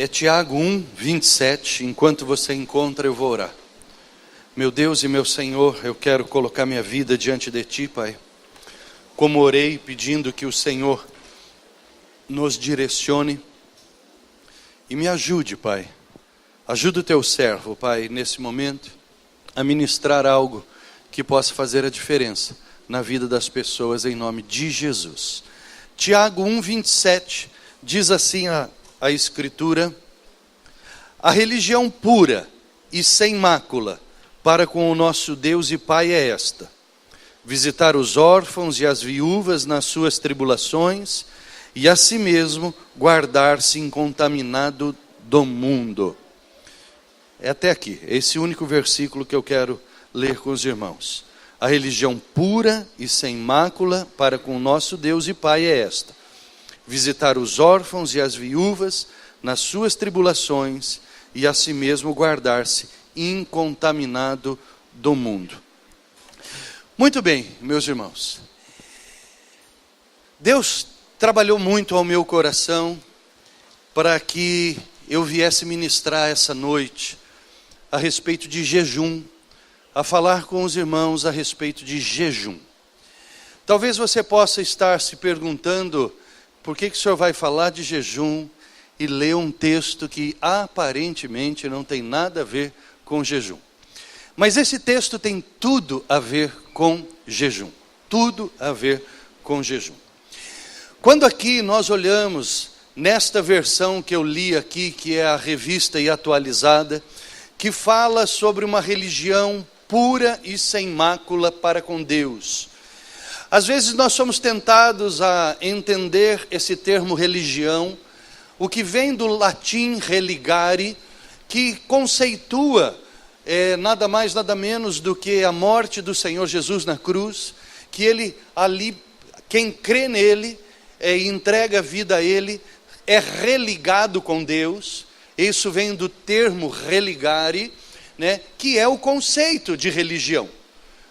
É Tiago 1:27. Enquanto você encontra, eu vou orar. Meu Deus e meu Senhor, eu quero colocar minha vida diante de Ti, Pai. Como orei pedindo que o Senhor nos direcione e me ajude, Pai. Ajuda o Teu servo, Pai, nesse momento, a ministrar algo que possa fazer a diferença na vida das pessoas, em nome de Jesus. Tiago 1:27 diz assim a Escritura: a religião pura e sem mácula para com o nosso Deus e Pai é esta: visitar os órfãos e as viúvas nas suas tribulações e a si mesmo guardar-se incontaminado do mundo. É até aqui, esse único versículo que eu quero ler com os irmãos. A religião pura e sem mácula para com o nosso Deus e Pai é esta: visitar os órfãos e as viúvas nas suas tribulações e a si mesmo guardar-se incontaminado do mundo. Muito bem, meus irmãos. Deus trabalhou muito ao meu coração para que eu viesse ministrar essa noite a respeito de jejum, a falar com os irmãos a respeito de jejum. Talvez você possa estar se perguntando por que o senhor vai falar de jejum e ler um texto que aparentemente não tem nada a ver com jejum. Mas esse texto tem tudo a ver com jejum. Tudo a ver com jejum. Quando aqui nós olhamos nesta versão que eu li aqui, que é a revista e atualizada, que fala sobre uma religião pura e sem mácula para com Deus. Às vezes nós somos tentados a entender esse termo religião, o que vem do latim religare, que conceitua nada mais, nada menos do que a morte do Senhor Jesus na cruz, que Ele ali, quem crê nele, entrega a vida a Ele, é religado com Deus. Isso vem do termo religare, né, que é o conceito de religião.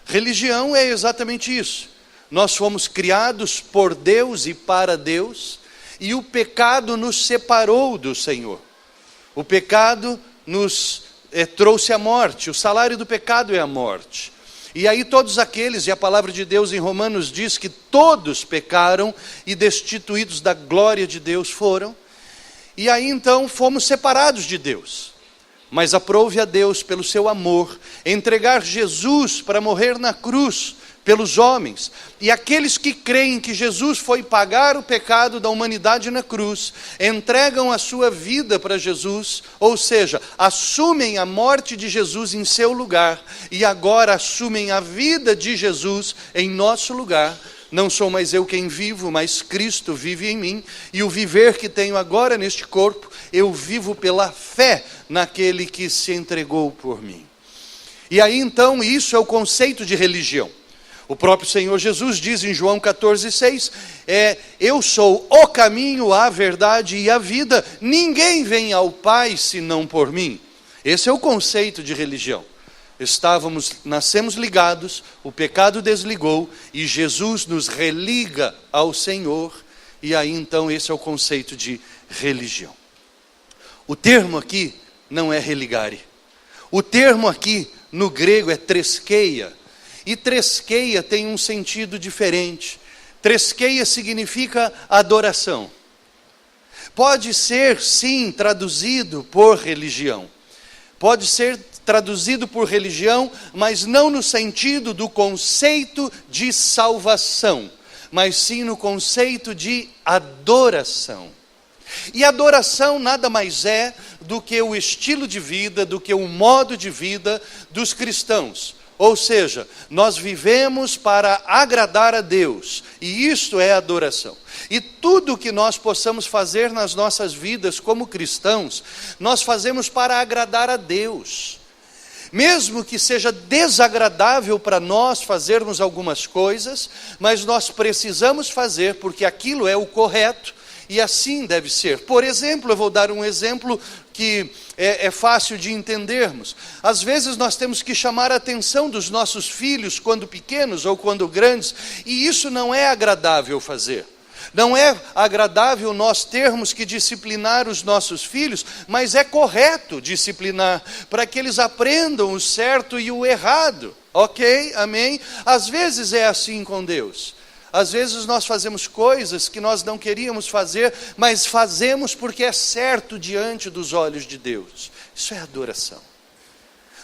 Religião é exatamente isso. Nós fomos criados por Deus e para Deus, e o pecado nos separou do Senhor. O pecado nos trouxe a morte. O salário do pecado é a morte. E aí todos aqueles, e a palavra de Deus em Romanos diz que todos pecaram e destituídos da glória de Deus foram. E aí então fomos separados de Deus. Mas aprove a Deus, pelo seu amor, entregar Jesus para morrer na cruz pelos homens. E aqueles que creem que Jesus foi pagar o pecado da humanidade na cruz, entregam a sua vida para Jesus, ou seja, assumem a morte de Jesus em seu lugar, e agora assumem a vida de Jesus em nosso lugar. Não sou mais eu quem vivo, mas Cristo vive em mim, e o viver que tenho agora neste corpo, eu vivo pela fé naquele que se entregou por mim. E aí então, isso é o conceito de religião. O próprio Senhor Jesus diz em João 14:6, eu sou o caminho, a verdade e a vida, ninguém vem ao Pai senão por mim. Esse é o conceito de religião. Nascemos ligados, o pecado desligou e Jesus nos religa ao Senhor, e aí então esse é o conceito de religião. O termo aqui não é religare. O termo aqui no grego é treskeia, e treskeia tem um sentido diferente. Treskeia significa adoração. Pode ser sim traduzido por religião. Pode ser traduzido por religião, mas não no sentido do conceito de salvação, mas sim no conceito de adoração. E adoração nada mais é do que o estilo de vida, do que o modo de vida dos cristãos. Ou seja, nós vivemos para agradar a Deus, e isto é adoração. E tudo que nós possamos fazer nas nossas vidas como cristãos, nós fazemos para agradar a Deus. Mesmo que seja desagradável para nós fazermos algumas coisas, mas nós precisamos fazer porque aquilo é o correto e assim deve ser. Por exemplo, eu vou dar um exemplo que é fácil de entendermos. Às vezes nós temos que chamar a atenção dos nossos filhos quando pequenos ou quando grandes, e isso não é agradável fazer. Não é agradável nós termos que disciplinar os nossos filhos, mas é correto disciplinar, para que eles aprendam o certo e o errado. Ok? Amém? Às vezes é assim com Deus. Às vezes nós fazemos coisas que nós não queríamos fazer, mas fazemos porque é certo diante dos olhos de Deus. Isso é adoração.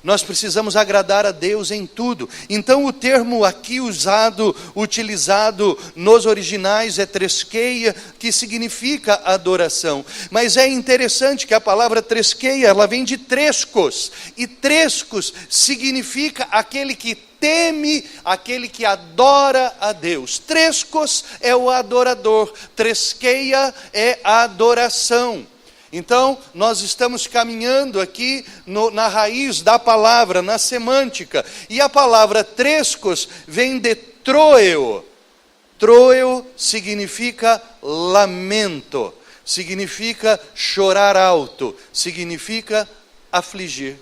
Nós precisamos agradar a Deus em tudo. Então o termo aqui utilizado nos originais é tresqueia, que significa adoração. Mas é interessante que a palavra tresqueia, ela vem de trescos. E trescos significa aquele que teme, aquele que adora a Deus. Trescos é o adorador, tresqueia é a adoração. Então, nós estamos caminhando aqui na raiz da palavra, na semântica. E a palavra trescos vem de troeo. Troeo significa lamento, significa chorar alto, significa afligir.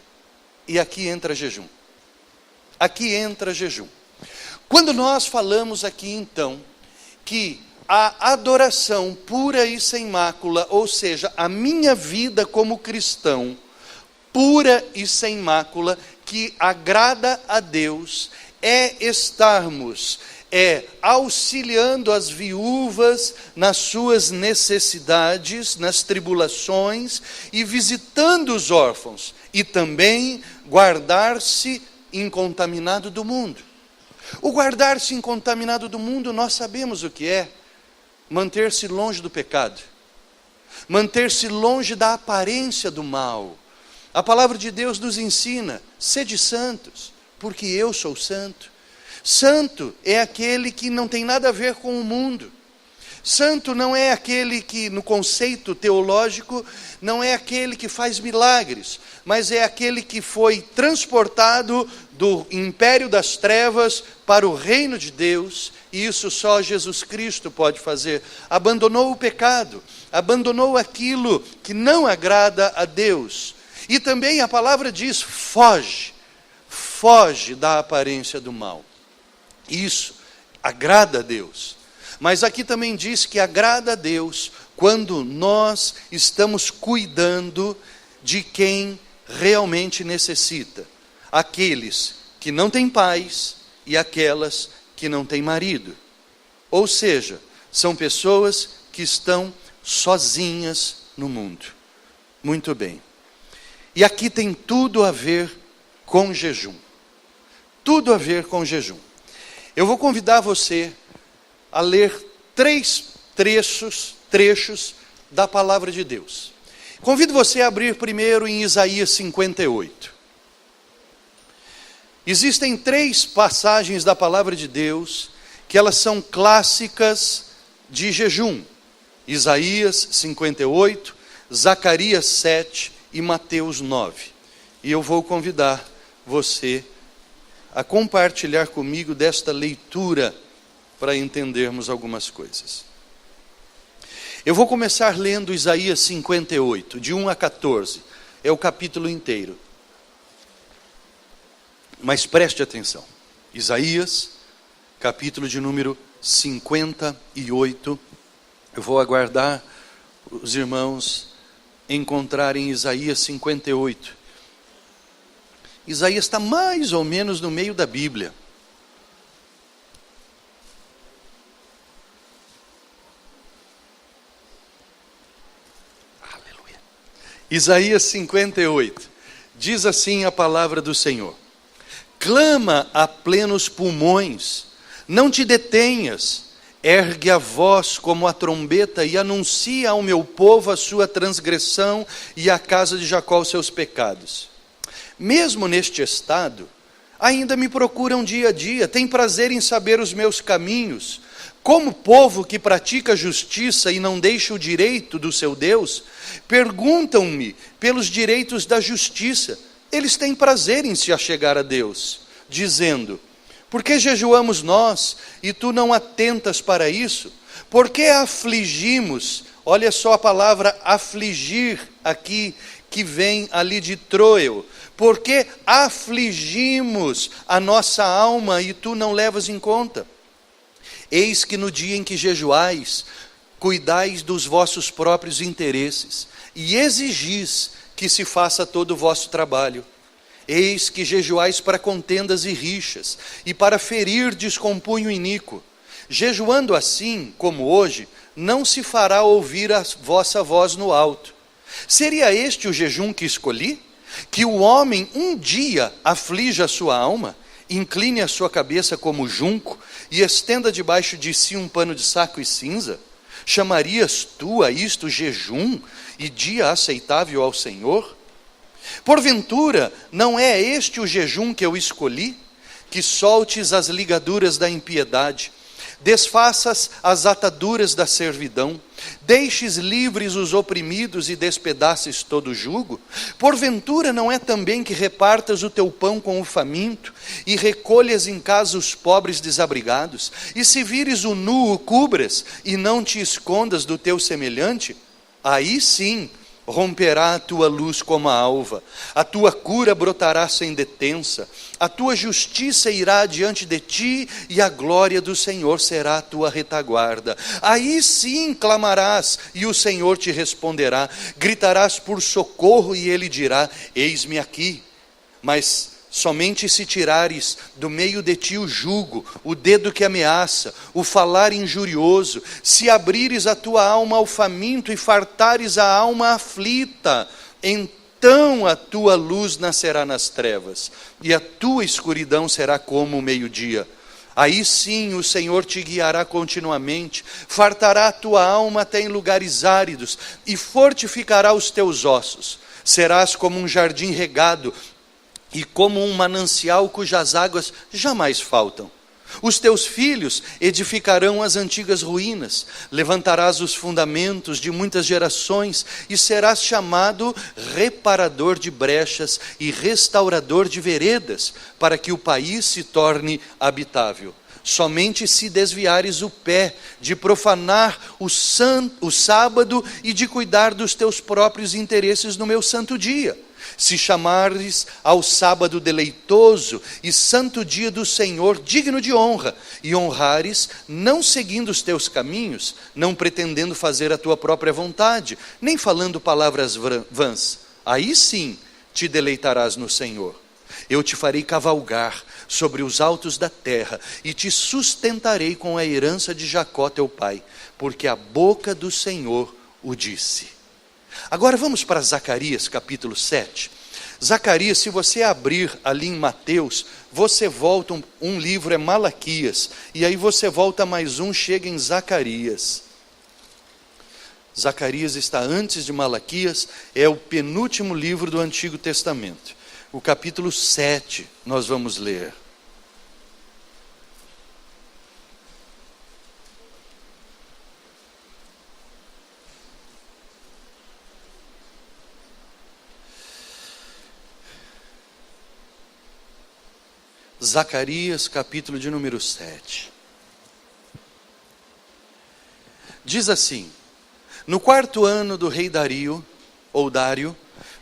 E aqui entra jejum. Aqui entra jejum. Quando nós falamos aqui então, que a adoração pura e sem mácula, ou seja, a minha vida como cristão, pura e sem mácula, que agrada a Deus, é estarmos auxiliando as viúvas nas suas necessidades, nas tribulações, e visitando os órfãos, e também guardar-se incontaminado do mundo. O guardar-se incontaminado do mundo, nós sabemos o que é. Manter-se longe do pecado, manter-se longe da aparência do mal. A palavra de Deus nos ensina: sede santos, porque eu sou santo. Santo é aquele que não tem nada a ver com o mundo. Santo não é aquele que, no conceito teológico, não é aquele que faz milagres, mas é aquele que foi transportado do império das trevas para o reino de Deus, e isso só Jesus Cristo pode fazer. Abandonou o pecado, abandonou aquilo que não agrada a Deus. E também a palavra diz: foge da aparência do mal. Isso agrada a Deus. Mas aqui também diz que agrada a Deus quando nós estamos cuidando de quem realmente necessita. Aqueles que não têm pais e aquelas que não têm marido. Ou seja, são pessoas que estão sozinhas no mundo. Muito bem. E aqui tem tudo a ver com jejum. Tudo a ver com jejum. Eu vou convidar você a ler 3 trechos da palavra de Deus. Convido você a abrir primeiro em Isaías 58. Existem 3 passagens da palavra de Deus que elas são clássicas de jejum. Isaías 58, Zacarias 7 e Mateus 9. E eu vou convidar você a compartilhar comigo desta leitura para entendermos algumas coisas. Eu vou começar lendo Isaías 58, de 1 a 14. É o capítulo inteiro. Mas preste atenção. Isaías, capítulo de número 58. Eu vou aguardar os irmãos encontrarem Isaías 58. Isaías está mais ou menos no meio da Bíblia. Aleluia. Isaías 58. Diz assim a palavra do Senhor: clama a plenos pulmões, não te detenhas, ergue a voz como a trombeta e anuncia ao meu povo a sua transgressão e à casa de Jacó os seus pecados. Mesmo neste estado, ainda me procuram dia a dia, têm prazer em saber os meus caminhos. Como povo que pratica justiça e não deixa o direito do seu Deus, perguntam-me pelos direitos da justiça. Eles têm prazer em se achegar a Deus, dizendo: por que jejuamos nós e tu não atentas para isso? Por que afligimos? Olha só a palavra afligir aqui, que vem ali de troeo. Por que afligimos a nossa alma e tu não levas em conta? Eis que no dia em que jejuais, cuidais dos vossos próprios interesses, e exigis que se faça todo o vosso trabalho. Eis que jejuais para contendas e rixas, e para ferirdes com punho iníquo. Jejuando assim, como hoje, não se fará ouvir a vossa voz no alto. Seria este o jejum que escolhi? Que o homem um dia aflija a sua alma, incline a sua cabeça como junco, e estenda debaixo de si um pano de saco e cinza? Chamarias tu a isto jejum e dia aceitável ao Senhor? Porventura, não é este o jejum que eu escolhi? Que soltes as ligaduras da impiedade, desfaças as ataduras da servidão, deixes livres os oprimidos e despedaces todo o jugo? Porventura não é também que repartas o teu pão com o faminto, e recolhas em casa os pobres desabrigados? E se vires o nu, o cubras, e não te escondas do teu semelhante? Aí sim romperá a tua luz como a alva, a tua cura brotará sem detença, a tua justiça irá diante de ti, e a glória do Senhor será a tua retaguarda. Aí sim clamarás, e o Senhor te responderá, gritarás por socorro, e ele dirá: eis-me aqui. Mas somente se tirares do meio de ti o jugo, o dedo que ameaça, o falar injurioso, se abrires a tua alma ao faminto e fartares a alma aflita, então a tua luz nascerá nas trevas, e a tua escuridão será como o meio-dia. Aí sim o Senhor te guiará continuamente, fartará a tua alma até em lugares áridos, e fortificará os teus ossos. Serás como um jardim regado, e como um manancial cujas águas jamais faltam. Os teus filhos edificarão as antigas ruínas, levantarás os fundamentos de muitas gerações, e serás chamado reparador de brechas e restaurador de veredas, para que o país se torne habitável. Somente se desviares o pé de profanar o sábado e de cuidar dos teus próprios interesses no meu santo dia. Se chamares ao sábado deleitoso e santo dia do Senhor digno de honra, e honrares, não seguindo os teus caminhos, não pretendendo fazer a tua própria vontade, nem falando palavras vãs, aí sim te deleitarás no Senhor. Eu te farei cavalgar sobre os altos da terra, e te sustentarei com a herança de Jacó teu pai, porque a boca do Senhor o disse. Agora vamos para Zacarias capítulo 7. Zacarias, se você abrir ali em Mateus, você volta um livro, é Malaquias, e aí você volta mais um, chega em Zacarias. Zacarias está antes de Malaquias, é o penúltimo livro do Antigo Testamento. O capítulo 7 nós vamos ler. Zacarias, capítulo de número 7. Diz assim: no 4º ano do rei Dário,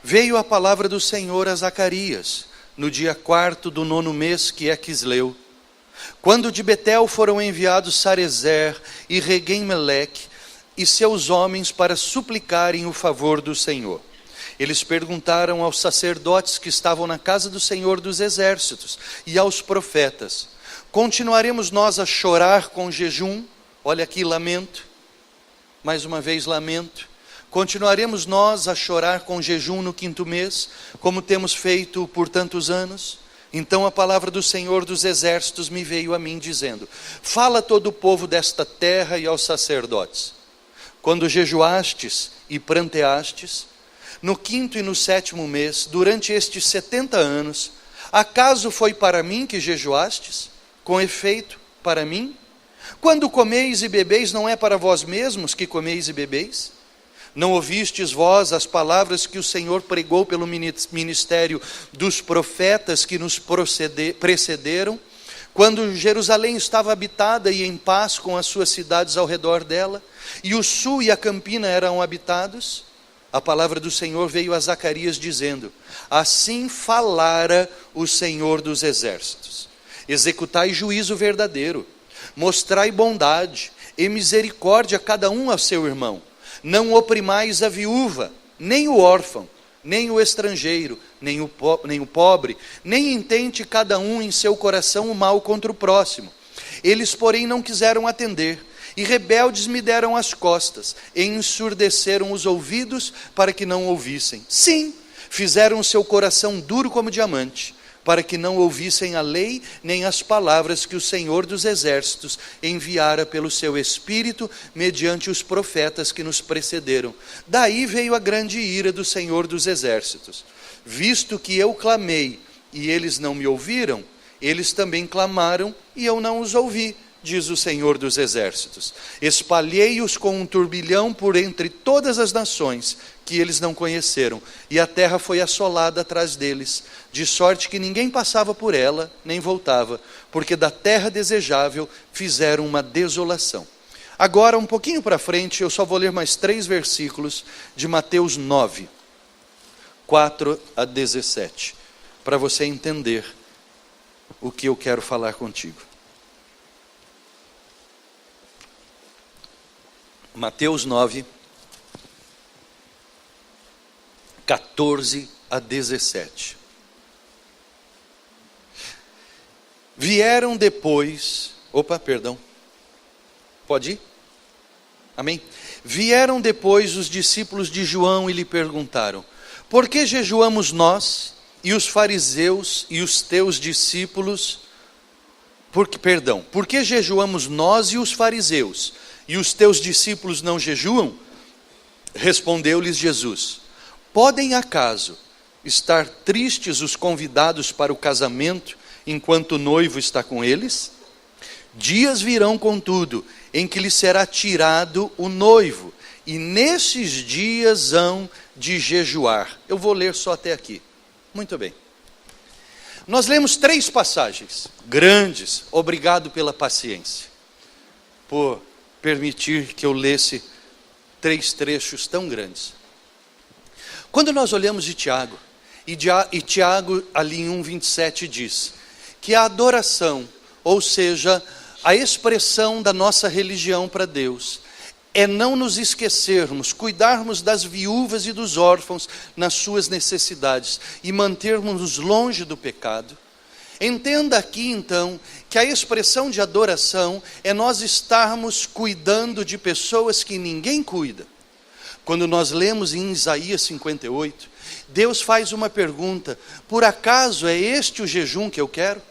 veio a palavra do Senhor a Zacarias, no dia 4º do 9º mês, que é Quisleu, quando de Betel foram enviados Sarezer e Reguem-Meleque e seus homens para suplicarem o favor do Senhor. Eles perguntaram aos sacerdotes que estavam na casa do Senhor dos Exércitos e aos profetas: continuaremos nós a chorar com jejum? Olha aqui, lamento, mais uma vez lamento. Continuaremos nós a chorar com jejum no 5º mês, como temos feito por tantos anos? Então a palavra do Senhor dos Exércitos me veio a mim dizendo: fala a todo o povo desta terra e aos sacerdotes. Quando jejuastes e pranteastes, no 5º e no 7º mês, durante estes 70 anos, acaso foi para mim que jejuastes? Com efeito, para mim? Quando comeis e bebeis, não é para vós mesmos que comeis e bebeis? Não ouvistes vós as palavras que o Senhor pregou pelo ministério dos profetas que nos precederam, quando Jerusalém estava habitada e em paz com as suas cidades ao redor dela, e o sul e a campina eram habitados? A palavra do Senhor veio a Zacarias dizendo: assim falara o Senhor dos Exércitos: executai juízo verdadeiro, mostrai bondade, e misericórdia cada um a seu irmão. Não oprimais a viúva, nem o órfão, nem o estrangeiro, nem o pobre, nem intente cada um em seu coração o mal contra o próximo. Eles, porém, não quiseram atender, e rebeldes me deram as costas, e ensurdeceram os ouvidos para que não ouvissem. Sim, fizeram o seu coração duro como diamante, para que não ouvissem a lei, nem as palavras que o Senhor dos Exércitos enviara pelo seu Espírito, mediante os profetas que nos precederam. Daí veio a grande ira do Senhor dos Exércitos. Visto que eu clamei, e eles não me ouviram, eles também clamaram, e eu não os ouvi, diz o Senhor dos Exércitos. Espalhei-os com um turbilhão por entre todas as nações que eles não conheceram, e a terra foi assolada atrás deles, de sorte que ninguém passava por ela, nem voltava, porque da terra desejável fizeram uma desolação. Agora, um pouquinho para frente, eu só vou ler mais 3 versículos de Mateus 9, 4 a 17, para você entender o que eu quero falar contigo. Mateus 9, 14 a 17. Vieram depois... Pode ir? Amém? Vieram depois os discípulos de João e lhe perguntaram: por que jejuamos nós e os fariseus e os teus discípulos? Por que jejuamos nós e os fariseus e os teus discípulos não jejuam? Respondeu-lhes Jesus: podem acaso estar tristes os convidados para o casamento, enquanto o noivo está com eles? Dias virão, contudo, em que lhes será tirado o noivo, e nesses dias hão de jejuar. Eu vou ler só até aqui. Muito bem. Nós lemos 3 passagens grandes. Obrigado pela paciência, por permitir que eu lesse 3 trechos tão grandes. Quando nós olhamos de Tiago, e Tiago ali em 1,27 diz que a adoração, ou seja, a expressão da nossa religião para Deus, é não nos esquecermos, cuidarmos das viúvas e dos órfãos nas suas necessidades e mantermos-nos longe do pecado. Entenda aqui então que a expressão de adoração é nós estarmos cuidando de pessoas que ninguém cuida. Quando nós lemos em Isaías 58, Deus faz uma pergunta: por acaso é este o jejum que eu quero?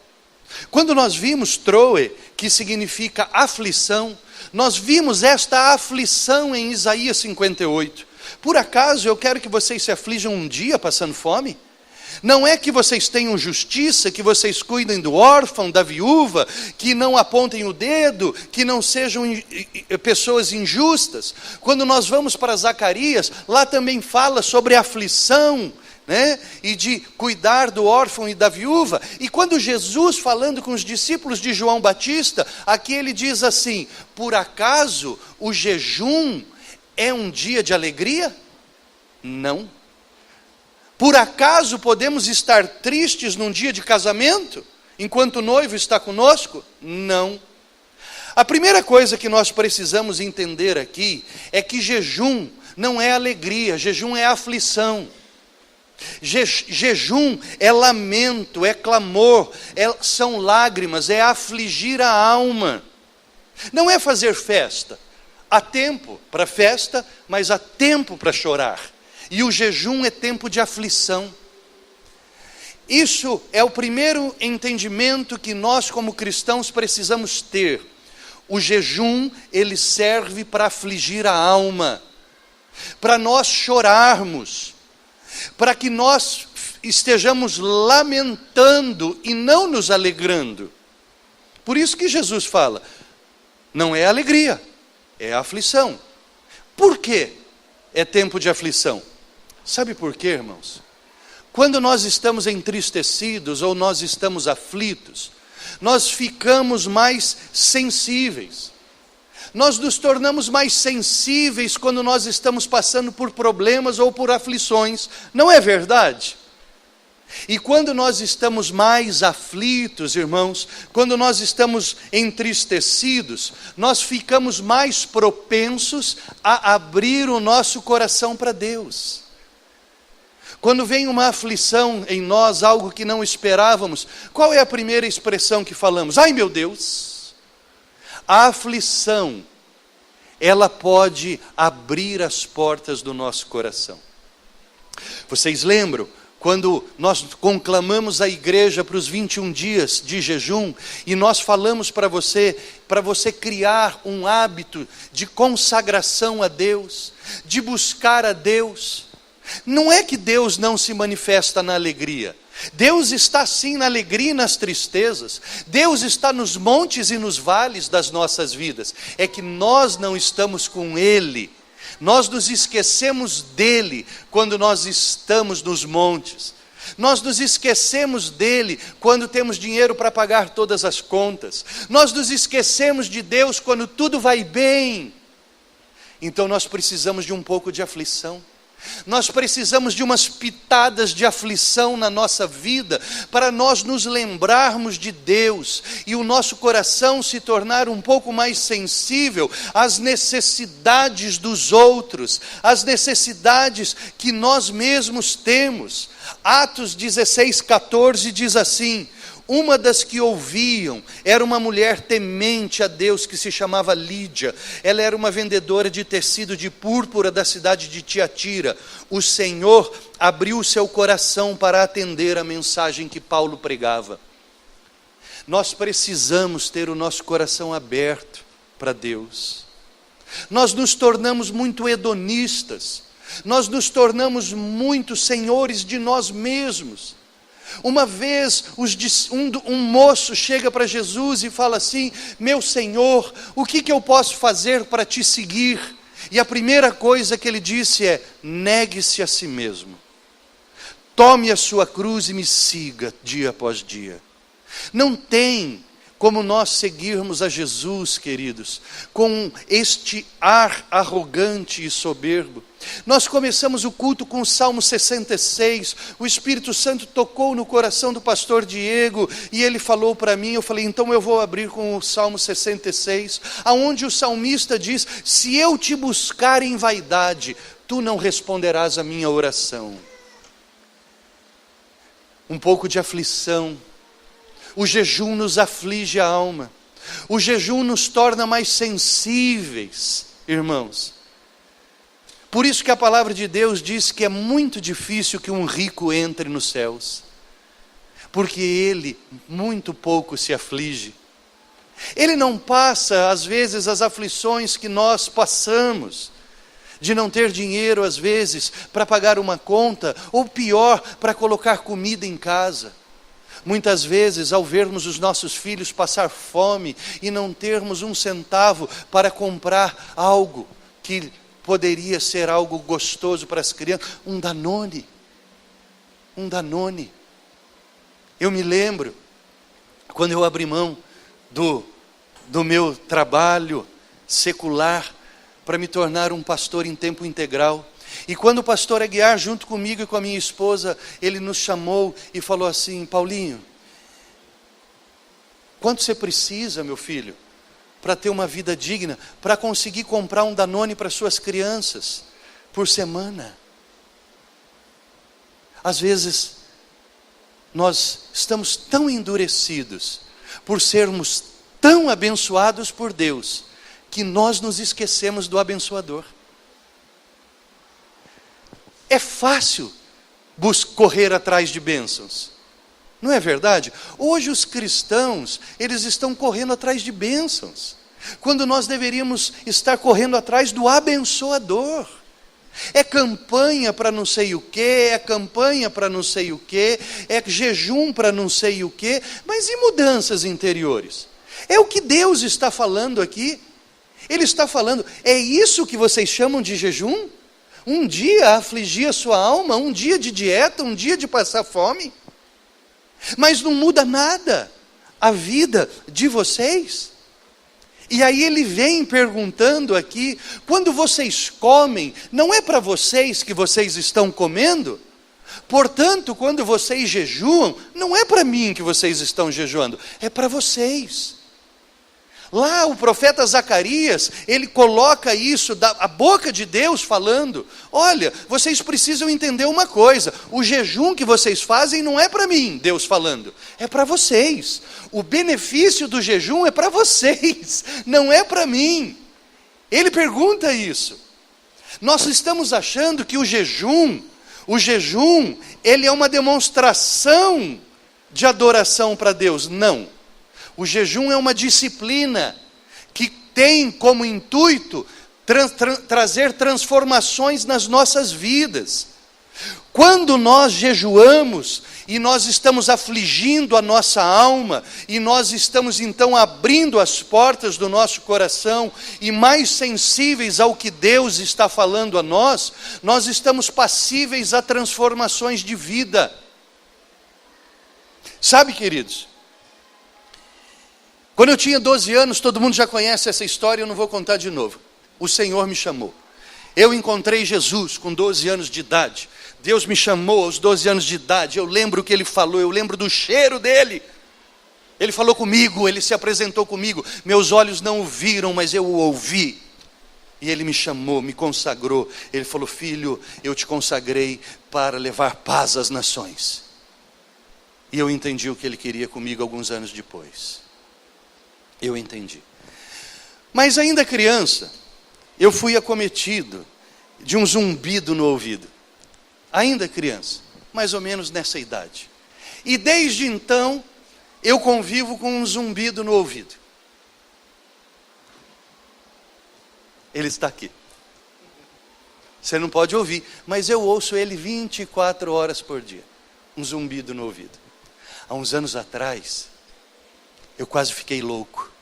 Quando nós vimos troe, que significa aflição, nós vimos esta aflição em Isaías 58. Por acaso eu quero que vocês se aflijam um dia passando fome? Não é que vocês tenham justiça, que vocês cuidem do órfão, da viúva, que não apontem o dedo, que não sejam pessoas injustas. Quando nós vamos para Zacarias, lá também fala sobre aflição, né? E de cuidar do órfão e da viúva. E quando Jesus, falando com os discípulos de João Batista, aqui ele diz assim: por acaso o jejum é um dia de alegria? Não. Por acaso podemos estar tristes num dia de casamento, enquanto o noivo está conosco? Não. A primeira coisa que nós precisamos entender aqui é que jejum não é alegria, jejum é aflição. Jejum é lamento, é clamor, são lágrimas, é afligir a alma. Não é fazer festa. Há tempo para festa, mas há tempo para chorar. E o jejum é tempo de aflição. Isso é o primeiro entendimento que nós como cristãos precisamos ter. O jejum, ele serve para afligir a alma, para nós chorarmos, para que nós estejamos lamentando e não nos alegrando. Por isso que Jesus fala, não é alegria, é aflição. Por quê é tempo de aflição? Sabe por quê, irmãos? Quando nós estamos entristecidos ou nós estamos aflitos, nós ficamos mais sensíveis. Nós nos tornamos mais sensíveis quando nós estamos passando por problemas ou por aflições. Não é verdade? E quando nós estamos mais aflitos, irmãos, quando nós estamos entristecidos, nós ficamos mais propensos a abrir o nosso coração para Deus. Quando vem uma aflição em nós, algo que não esperávamos, qual é a primeira expressão que falamos? Ai, meu Deus! A aflição, ela pode abrir as portas do nosso coração. Vocês lembram? Quando nós conclamamos a igreja para os 21 dias de jejum, e nós falamos para você criar um hábito de consagração a Deus, de buscar a Deus. Não é que Deus não se manifesta na alegria. Deus está sim na alegria e nas tristezas. Deus está nos montes e nos vales das nossas vidas. É que nós não estamos com Ele. Nós nos esquecemos dele quando nós estamos nos montes. Nós nos esquecemos dele quando temos dinheiro para pagar todas as contas. Nós nos esquecemos de Deus quando tudo vai bem. Então nós precisamos de um pouco de aflição. Nós precisamos de umas pitadas de aflição na nossa vida, para nós nos lembrarmos de Deus, e o nosso coração se tornar um pouco mais sensível às necessidades dos outros, às necessidades que nós mesmos temos. Atos 16:14 diz assim: uma das que ouviam era uma mulher temente a Deus que se chamava Lídia. Ela era uma vendedora de tecido de púrpura da cidade de Tiatira. O Senhor abriu o seu coração para atender a mensagem que Paulo pregava. Nós precisamos ter o nosso coração aberto para Deus. Nós nos tornamos muito hedonistas. Nós nos tornamos muito senhores de nós mesmos. Uma vez um moço chega para Jesus e fala assim: meu Senhor, o que eu posso fazer para te seguir? E a primeira coisa que ele disse é: negue-se a si mesmo, tome a sua cruz e me siga dia após dia. Não tem como nós seguirmos a Jesus, queridos, com este ar arrogante e soberbo. Nós começamos o culto com o Salmo 66, o Espírito Santo tocou no coração do pastor Diego, e ele falou para mim, eu falei, então eu vou abrir com o Salmo 66, aonde o salmista diz: se eu te buscar em vaidade, tu não responderás a minha oração. Um pouco de aflição. O jejum nos aflige a alma. O jejum nos torna mais sensíveis, irmãos. Por isso que a palavra de Deus diz que é muito difícil que um rico entre nos céus. Porque ele muito pouco se aflige. Ele não passa, às vezes, as aflições que nós passamos. De não ter dinheiro, às vezes, para pagar uma conta. Ou pior, para colocar comida em casa. Muitas vezes, ao vermos os nossos filhos passar fome e não termos um centavo para comprar algo que poderia ser algo gostoso para as crianças, um Danone. Eu me lembro, quando eu abri mão do meu trabalho secular para me tornar um pastor em tempo integral. E quando o pastor Aguiar, junto comigo e com a minha esposa, ele nos chamou e falou assim: Paulinho, quanto você precisa, meu filho, para ter uma vida digna, para conseguir comprar um Danone para suas crianças por semana? Às vezes, nós estamos tão endurecidos por sermos tão abençoados por Deus, que nós nos esquecemos do abençoador. É fácil correr atrás de bênçãos, não é verdade? Hoje os cristãos, eles estão correndo atrás de bênçãos, quando nós deveríamos estar correndo atrás do abençoador. É campanha para não sei o que, é campanha para não sei o que, é jejum para não sei o que, mas e mudanças interiores? É o que Deus está falando aqui. Ele está falando: é isso que vocês chamam de jejum? Um dia afligir a sua alma, um dia de dieta, um dia de passar fome. Mas não muda nada a vida de vocês. E aí ele vem perguntando aqui: quando vocês comem, não é para vocês que vocês estão comendo? Portanto, quando vocês jejuam, não é para mim que vocês estão jejuando, é para vocês. Lá o profeta Zacarias, ele coloca isso, a boca de Deus falando: olha, vocês precisam entender uma coisa, o jejum que vocês fazem não é para mim, Deus falando, é para vocês. O benefício do jejum é para vocês, não é para mim. Ele pergunta isso. Nós estamos achando que o jejum, ele é uma demonstração de adoração para Deus. Não. O jejum é uma disciplina que tem como intuito trazer transformações nas nossas vidas. Quando nós jejuamos e nós estamos afligindo a nossa alma, e nós estamos então abrindo as portas do nosso coração e mais sensíveis ao que Deus está falando a nós, nós estamos passíveis a transformações de vida. Sabe, queridos, quando eu tinha 12 anos, todo mundo já conhece essa história, eu não vou contar de novo. O Senhor me chamou. Eu encontrei Jesus com 12 anos de idade. Deus me chamou aos 12 anos de idade. Eu lembro o que Ele falou, eu lembro do cheiro dEle. Ele falou comigo, Ele se apresentou comigo. Meus olhos não o viram, mas eu o ouvi. E Ele me chamou, me consagrou. Ele falou: filho, eu te consagrei para levar paz às nações. E eu entendi o que Ele queria comigo alguns anos depois. Eu entendi. Mas ainda criança, eu fui acometido de um zumbido no ouvido. Ainda criança, mais ou menos nessa idade. E desde então, eu convivo com um zumbido no ouvido. Ele está aqui. Você não pode ouvir, mas eu ouço ele 24 horas por dia. Um zumbido no ouvido. Há uns anos atrás, eu quase fiquei louco.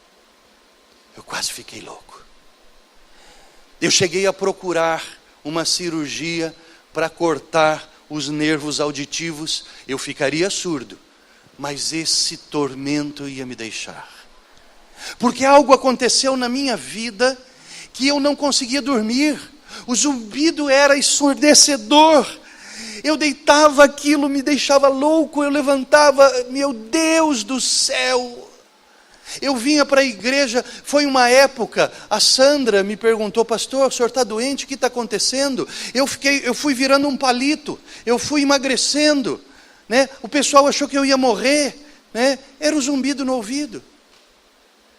Eu cheguei a procurar uma cirurgia para cortar os nervos auditivos. Eu ficaria surdo, mas esse tormento ia me deixar. Porque algo aconteceu na minha vida que eu não conseguia dormir. O zumbido era ensurdecedor. Eu deitava, aquilo me deixava louco. Eu levantava, meu Deus do céu. Eu vinha para a igreja, foi uma época, a Sandra me perguntou: pastor, o senhor está doente, o que está acontecendo? Eu fui virando um palito, eu fui emagrecendo, né? O pessoal achou que eu ia morrer, né? Era o zumbido no ouvido,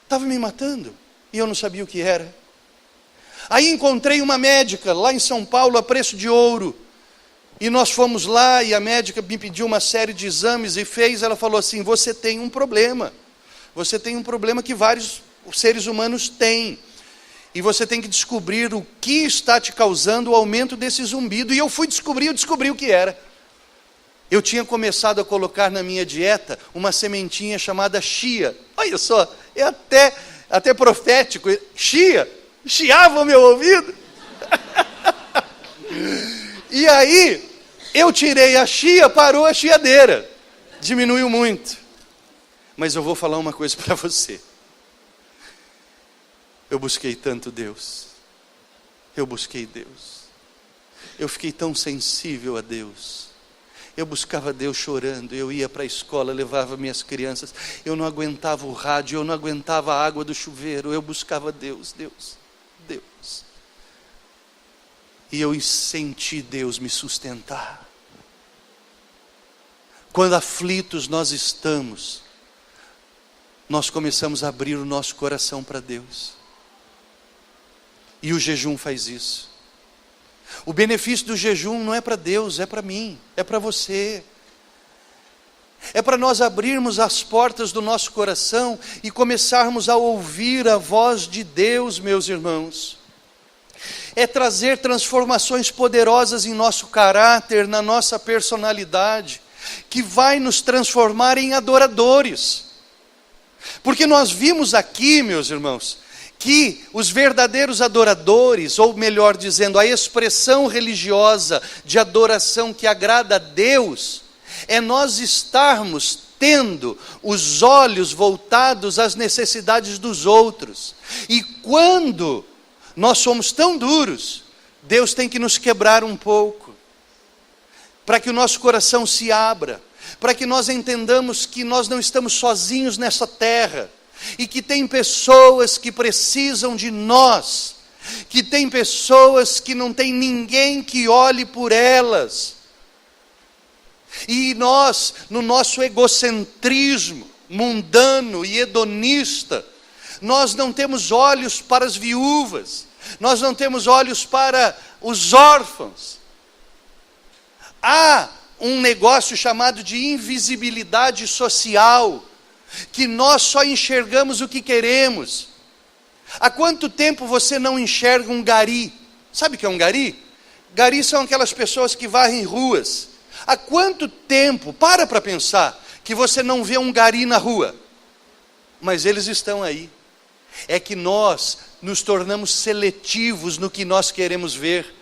estava me matando, e eu não sabia o que era. Aí encontrei uma médica, lá em São Paulo, a preço de ouro, e nós fomos lá, e a médica me pediu uma série de exames, e ela falou assim: você tem um problema. Você tem um problema que vários seres humanos têm. E você tem que descobrir o que está te causando o aumento desse zumbido. E eu descobri o que era. Eu tinha começado a colocar na minha dieta uma sementinha chamada chia. Olha só, é até profético. Chiava o meu ouvido. E aí, eu tirei a chia, parou a chiadeira. Diminuiu muito. Mas eu vou falar uma coisa para você. Eu busquei tanto Deus. Eu busquei Deus. Eu fiquei tão sensível a Deus. Eu buscava Deus chorando. Eu ia para a escola, levava minhas crianças. Eu não aguentava o rádio, eu não aguentava a água do chuveiro. Eu buscava Deus, Deus, Deus. E eu senti Deus me sustentar. Quando aflitos nós estamos, nós começamos a abrir o nosso coração para Deus. E o jejum faz isso. O benefício do jejum não é para Deus, é para mim, é para você. É para nós abrirmos as portas do nosso coração e começarmos a ouvir a voz de Deus, meus irmãos. É trazer transformações poderosas em nosso caráter, na nossa personalidade, que vai nos transformar em adoradores. Porque nós vimos aqui, meus irmãos, que os verdadeiros adoradores, ou melhor dizendo, a expressão religiosa de adoração que agrada a Deus, é nós estarmos tendo os olhos voltados às necessidades dos outros. E quando nós somos tão duros, Deus tem que nos quebrar um pouco, para que o nosso coração se abra, para que nós entendamos que nós não estamos sozinhos nessa terra, e que tem pessoas que precisam de nós, que tem pessoas que não tem ninguém que olhe por elas, e nós, no nosso egocentrismo mundano e hedonista, nós não temos olhos para as viúvas, nós não temos olhos para os órfãos. Há um negócio chamado de invisibilidade social, que nós só enxergamos o que queremos. Há quanto tempo você não enxerga um gari? Sabe o que é um gari? Gari são aquelas pessoas que varrem ruas. Há quanto tempo, para pensar, que você não vê um gari na rua? Mas eles estão aí. É que nós nos tornamos seletivos no que nós queremos ver.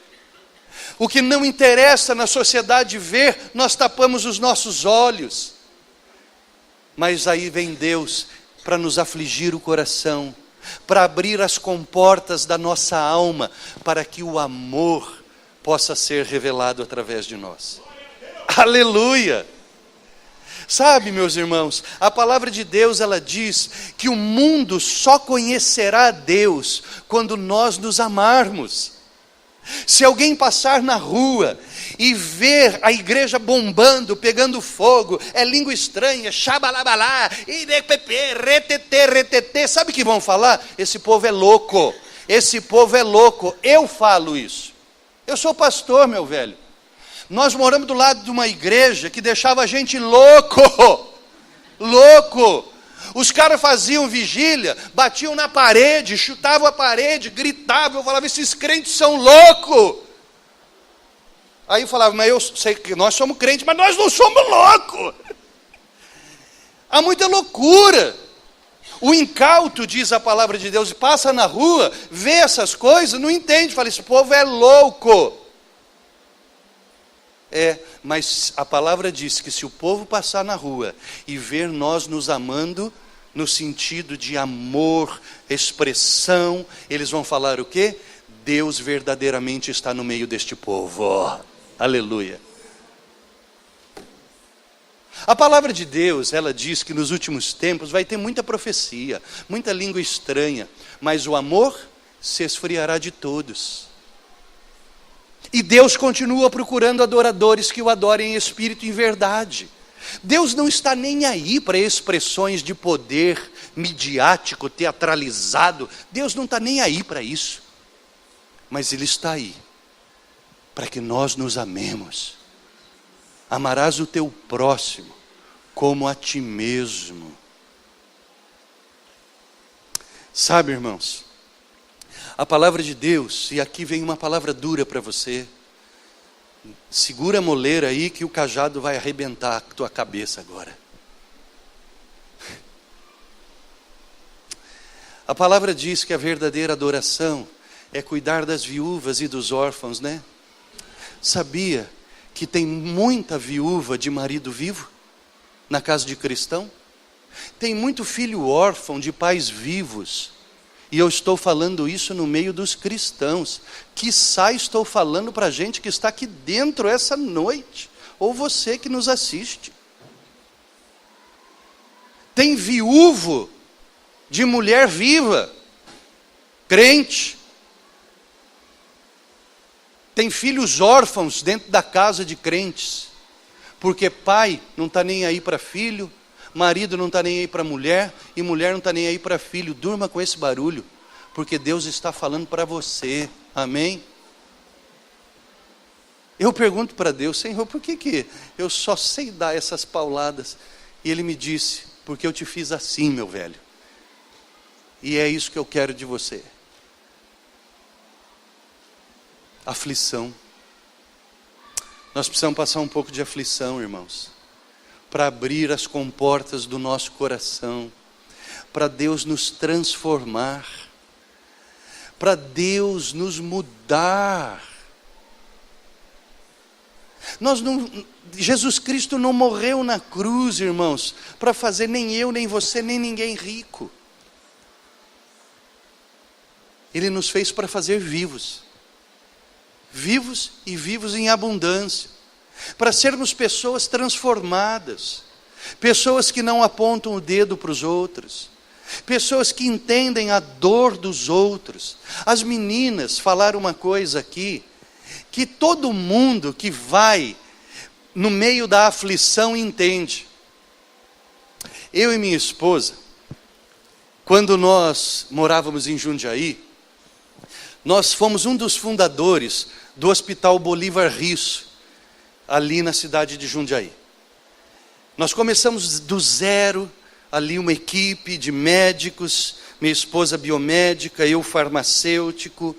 O que não interessa na sociedade ver, nós tapamos os nossos olhos. Mas aí vem Deus para nos afligir o coração, para abrir as comportas da nossa alma, para que o amor possa ser revelado através de nós. Aleluia! Sabe, meus irmãos, a palavra de Deus, ela diz que o mundo só conhecerá a Deus quando nós nos amarmos. Se alguém passar na rua e ver a igreja bombando, pegando fogo, é língua estranha, xabalabalá, irepepe, retetê, retetê, sabe o que vão falar? Esse povo é louco, esse povo é louco. Eu falo isso. Eu sou pastor, meu velho. Nós moramos do lado de uma igreja que deixava a gente louco, louco. Os caras faziam vigília, batiam na parede, chutavam a parede, gritavam. Eu falava, esses crentes são loucos. Aí eu falava, mas eu sei que nós somos crentes, mas nós não somos loucos. Há muita loucura. O incauto, diz a palavra de Deus, passa na rua, vê essas coisas, não entende. Fala, esse povo é louco. Mas a palavra diz que se o povo passar na rua e ver nós nos amando, no sentido de amor, expressão, eles vão falar o quê? Deus verdadeiramente está no meio deste povo. Oh, aleluia. A palavra de Deus, ela diz que nos últimos tempos vai ter muita profecia, muita língua estranha, mas o amor se esfriará de todos. E Deus continua procurando adoradores que o adorem em espírito e em verdade. Deus não está nem aí para expressões de poder midiático, teatralizado. Deus não está nem aí para isso. Mas Ele está aí para que nós nos amemos. Amarás o teu próximo como a ti mesmo. Sabe, irmãos, a palavra de Deus, e aqui vem uma palavra dura para você. Segura a moleira aí que o cajado vai arrebentar a tua cabeça agora. A palavra diz que a verdadeira adoração é cuidar das viúvas e dos órfãos, né? Sabia que tem muita viúva de marido vivo na casa de cristão? Tem muito filho órfão de pais vivos. E eu estou falando isso no meio dos cristãos. Quiçá estou falando para a gente que está aqui dentro essa noite. Ou você que nos assiste. Tem viúvo de mulher viva, crente. Tem filhos órfãos dentro da casa de crentes. Porque pai não está nem aí para filho, marido não está nem aí para mulher, e mulher não está nem aí para filho. Durma com esse barulho, porque Deus está falando para você, amém? Eu pergunto para Deus, Senhor, por que eu só sei dar essas pauladas? E Ele me disse, porque eu te fiz assim, meu velho, e é isso que eu quero de você. Aflição. Nós precisamos passar um pouco de aflição, irmãos, para abrir as comportas do nosso coração, para Deus nos transformar, para Deus nos mudar. Jesus Cristo não morreu na cruz, irmãos, para fazer nem eu, nem você, nem ninguém rico. Ele nos fez para fazer vivos. Vivos e vivos em abundância. para sermos pessoas transformadas, pessoas que não apontam o dedo para os outros, pessoas que entendem a dor dos outros. As meninas falaram uma coisa aqui, que todo mundo que vai no meio da aflição entende. Eu e minha esposa, quando nós morávamos em Jundiaí, nós fomos um dos fundadores do Hospital Bolívar Risso, ali na cidade de Jundiaí. Nós começamos do zero, ali uma equipe de médicos, minha esposa biomédica, eu farmacêutico,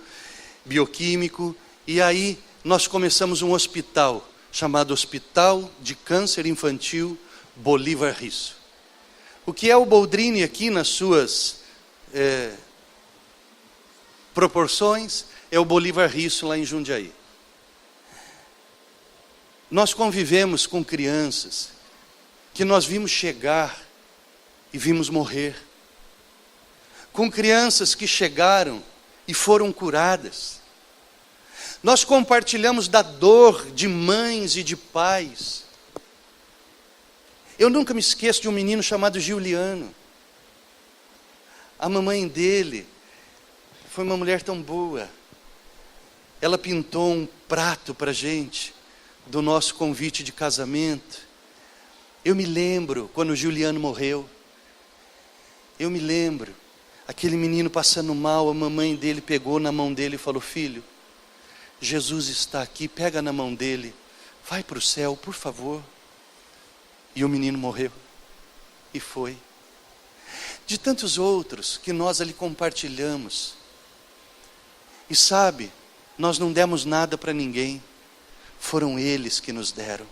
bioquímico, e aí nós começamos um hospital, chamado Hospital de Câncer Infantil Bolívar Risso. O que é o Boldrini aqui nas suas proporções, é o Bolívar Risso lá em Jundiaí. Nós convivemos com crianças que nós vimos chegar e vimos morrer, com crianças que chegaram e foram curadas. Nós compartilhamos da dor de mães e de pais. Eu nunca me esqueço de um menino chamado Giuliano. A mamãe dele foi uma mulher tão boa. Ela pintou um prato para a gente, do nosso convite de casamento. Eu me lembro quando o Giuliano morreu. Eu me lembro, aquele menino passando mal, a mamãe dele pegou na mão dele e falou: filho, Jesus está aqui, pega na mão dele, vai para o céu, por favor. E o menino morreu, e foi. De tantos outros que nós ali compartilhamos. E sabe, nós não demos nada para ninguém, foram eles que nos deram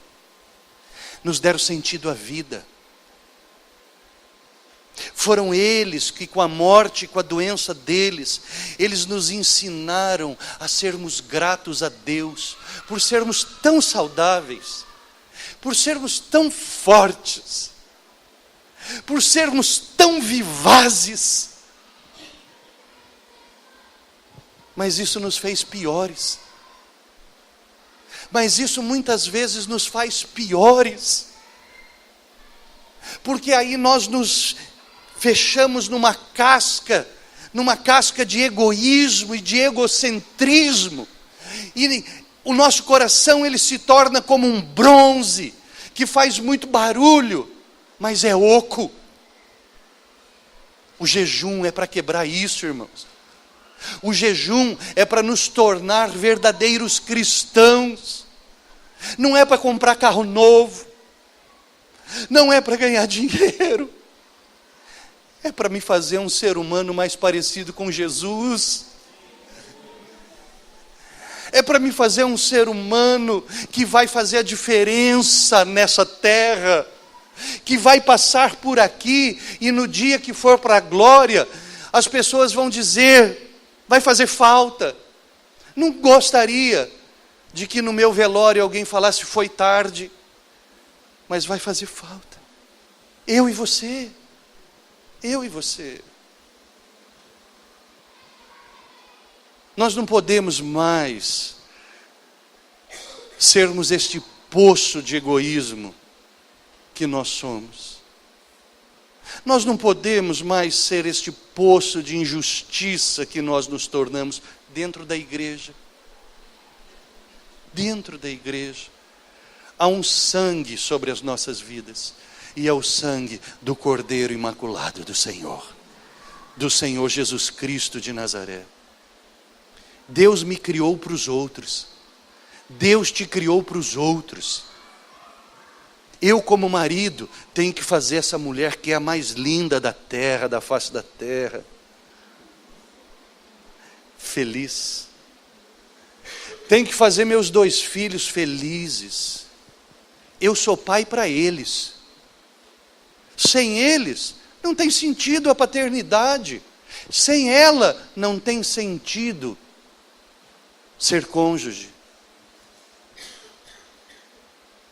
sentido à vida. Foram eles que, com a morte e com a doença deles, eles nos ensinaram a sermos gratos a Deus, por sermos tão saudáveis, por sermos tão fortes, por sermos tão vivazes. Mas isso nos fez piores. Mas isso muitas vezes nos faz piores, porque aí nós nos fechamos numa casca de egoísmo e de egocentrismo, e o nosso coração ele se torna como um bronze, que faz muito barulho, mas é oco. O jejum é para quebrar isso, irmãos. O jejum é para nos tornar verdadeiros cristãos. Não é para comprar carro novo, não é para ganhar dinheiro, é para me fazer um ser humano mais parecido com Jesus. É para me fazer um ser humano que vai fazer a diferença nessa terra, que vai passar por aqui e no dia que for para a glória, as pessoas vão dizer: vai fazer falta. Não gostaria de que no meu velório alguém falasse: foi tarde, mas vai fazer falta. Eu e você. Eu e você. Nós não podemos mais sermos este poço de egoísmo que nós somos. Nós não podemos mais ser este poço de injustiça que nós nos tornamos dentro da igreja. Dentro da igreja há um sangue sobre as nossas vidas, e é o sangue do Cordeiro Imaculado do Senhor Jesus Cristo de Nazaré. Deus me criou para os outros, Deus te criou para os outros. Eu, como marido, tenho que fazer essa mulher que é a mais linda da terra, da face da terra, feliz. Tenho que fazer meus 2 filhos felizes. Eu sou pai para eles. Sem eles, não tem sentido a paternidade. Sem ela, não tem sentido ser cônjuge.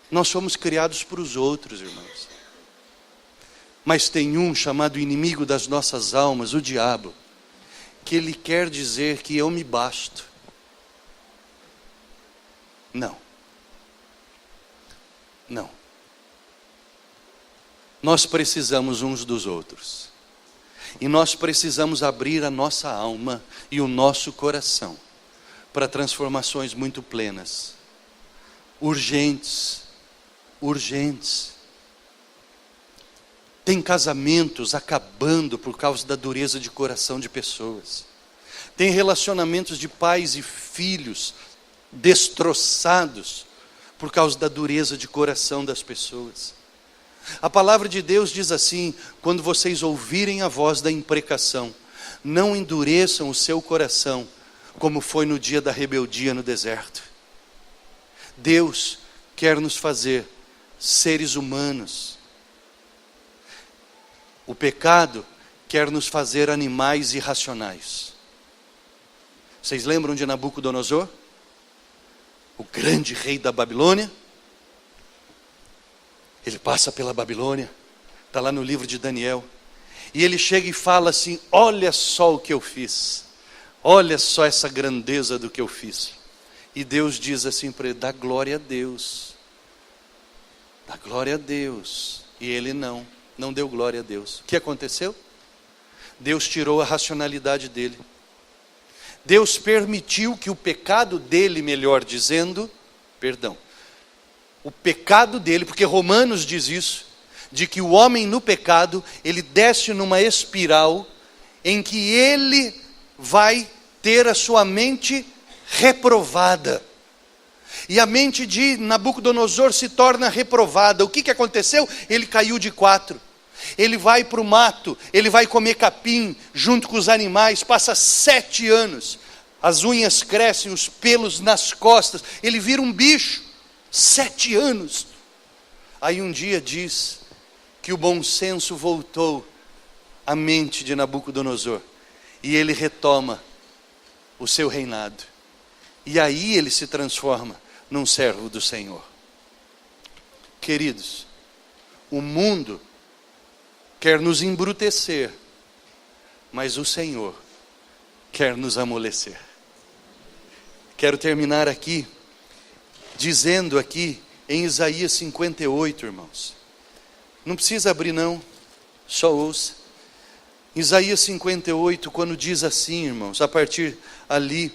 Nós somos criados para os outros, irmãos. Mas tem um chamado inimigo das nossas almas, o diabo, que ele quer dizer que eu me basto. Não. Não. Nós precisamos uns dos outros. E nós precisamos abrir a nossa alma e o nosso coração para transformações muito plenas. Urgentes. Urgentes. Tem casamentos acabando por causa da dureza de coração de pessoas. Tem relacionamentos de pais e filhos destroçados por causa da dureza de coração das pessoas. A palavra de Deus diz assim: quando vocês ouvirem a voz da imprecação, não endureçam o seu coração, como foi no dia da rebeldia no deserto. Deus quer nos fazer seres humanos. O pecado quer nos fazer animais irracionais. Vocês lembram de Nabucodonosor? O grande rei da Babilônia? Ele passa pela Babilônia, está lá no livro de Daniel, e ele chega e fala assim: olha só o que eu fiz, olha só essa grandeza do que eu fiz. E Deus diz assim para ele: dá glória a Deus, dá glória a Deus. E ele não deu glória a Deus. O que aconteceu? Deus tirou a racionalidade dele. Deus permitiu que o pecado dele, melhor dizendo, o pecado dele, porque Romanos diz isso, de que o homem no pecado, ele desce numa espiral em que ele vai ter a sua mente reprovada. E a mente de Nabucodonosor se torna reprovada. O que aconteceu? Ele caiu de 4. Ele vai para o mato, ele vai comer capim junto com os animais, passa 7 anos. As unhas crescem, os pelos nas costas, ele vira um bicho. 7 anos. Aí um dia diz que o bom senso voltou à mente de Nabucodonosor. E ele retoma o seu reinado. E aí ele se transforma num servo do Senhor. Queridos, o mundo quer nos embrutecer, mas o Senhor quer nos amolecer. Quero terminar aqui, dizendo aqui em Isaías 58, irmãos. Não precisa abrir não, só ouça. Isaías 58, quando diz assim, irmãos, a partir ali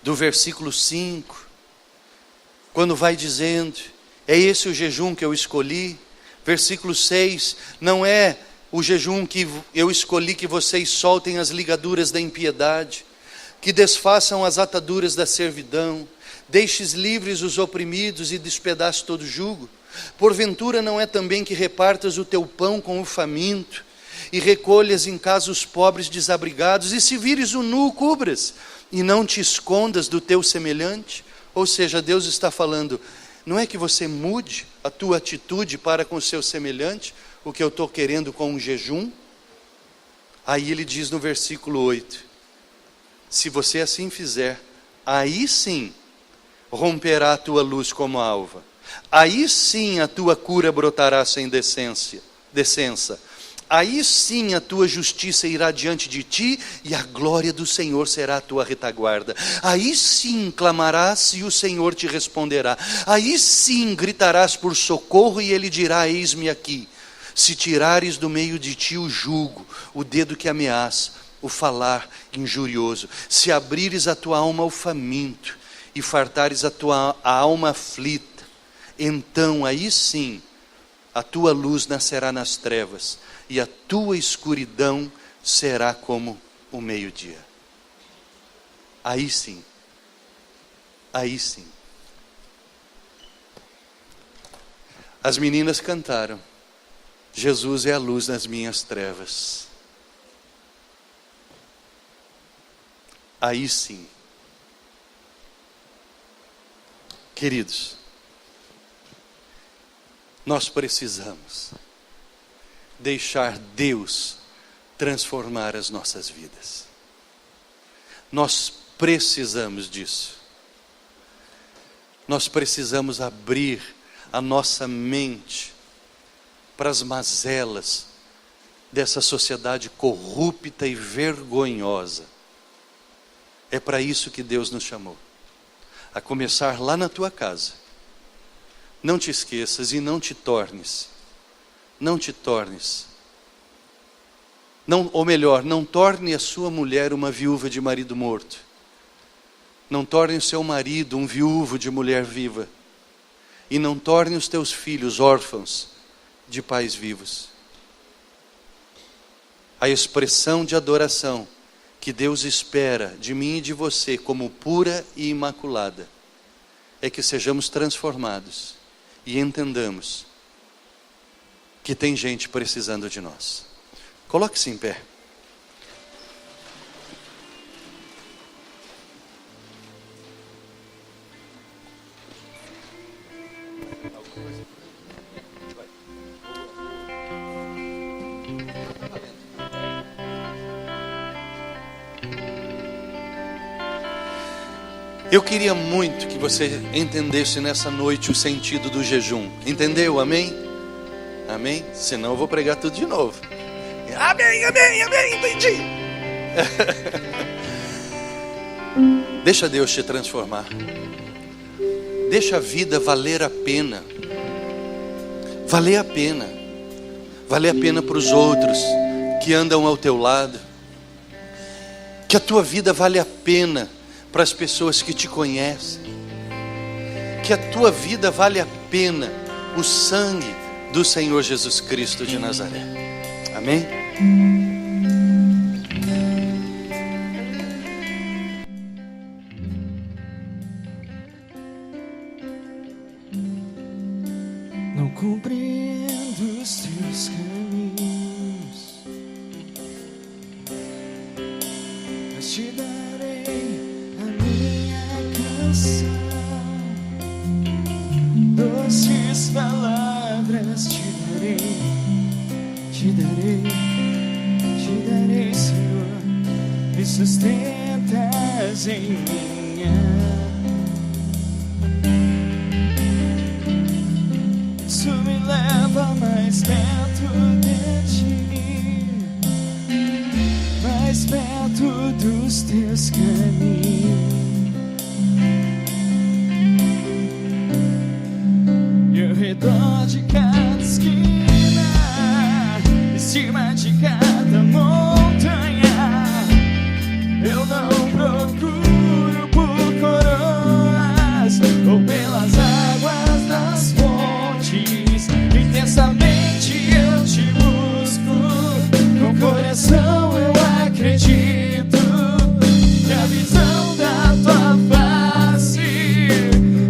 do versículo 5, quando vai dizendo: é esse o jejum que eu escolhi. Versículo 6, não é o jejum que eu escolhi que vocês soltem as ligaduras da impiedade, que desfaçam as ataduras da servidão, deixes livres os oprimidos e despedace todo jugo. Porventura não é também que repartas o teu pão com o faminto, e recolhas em casa os pobres desabrigados, e se vires o nu, cubras, e não te escondas do teu semelhante? Ou seja, Deus está falando: não é que você mude a tua atitude para com o seu semelhante, o que eu estou querendo com um jejum? Aí ele diz no versículo 8, se você assim fizer, aí sim romperá a tua luz como a alva, aí sim a tua cura brotará sem decência, aí sim a tua justiça irá diante de ti, e a glória do Senhor será a tua retaguarda. Aí sim clamarás e o Senhor te responderá. Aí sim gritarás por socorro e Ele dirá: eis-me aqui. Se tirares do meio de ti o jugo, o dedo que ameaça, o falar injurioso, se abrires a tua alma ao faminto e fartares a alma aflita, então aí sim a tua luz nascerá nas trevas, e a tua escuridão será como o meio-dia. Aí sim, aí sim. As meninas cantaram: Jesus é a luz nas minhas trevas. Aí sim. Queridos, nós precisamos deixar Deus transformar as nossas vidas. Nós precisamos disso. Nós precisamos abrir a nossa mente para as mazelas dessa sociedade corrupta e vergonhosa. É para isso que Deus nos chamou. A começar lá na tua casa, Não te esqueças e não te tornes. Não te tornes. Não, ou melhor, não torne a sua mulher uma viúva de marido morto. Não torne o seu marido um viúvo de mulher viva. E não torne os teus filhos órfãos de pais vivos. A expressão de adoração que Deus espera de mim e de você como pura e imaculada é que sejamos transformados e entendamos que tem gente precisando de nós. Coloque-se em pé. Eu queria muito que você entendesse nessa noite o sentido do jejum. Entendeu? Amém? Amém? Senão eu vou pregar tudo de novo. Amém, amém, amém, entendi. Deixa Deus te transformar. Deixa a vida valer a pena. Valer a pena. Valer a pena para os outros que andam ao teu lado. Que a tua vida vale a pena para as pessoas que te conhecem. Que a tua vida vale a pena o sangue do Senhor Jesus Cristo de Nazaré. Amém? Não compreendo os teus caminhos, mas te darei a minha canção. Doces palavras te darei, te darei, te darei, Senhor. Me sustentas em minha. Isso me leva mais perto de ti, mais perto dos teus caminhos. E ao redor de cada esquina, em cima de cada montanha, eu não procuro por coroas ou pelas águas das fontes. Intensamente eu te busco, com o coração eu acredito que a visão da tua face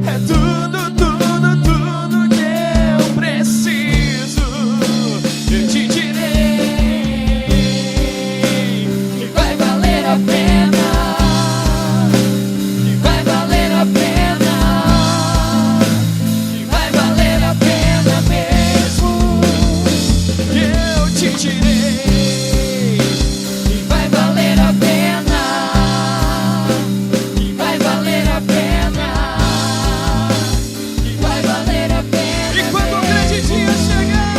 é tudo, tudo, tudo que eu preciso. Eu te direi que vai valer a pena, que vai valer a pena, que vai valer a pena mesmo. Eu te direi que vai valer a pena, que vai valer a pena, que vai valer a pena. E quando o grande dia chegar,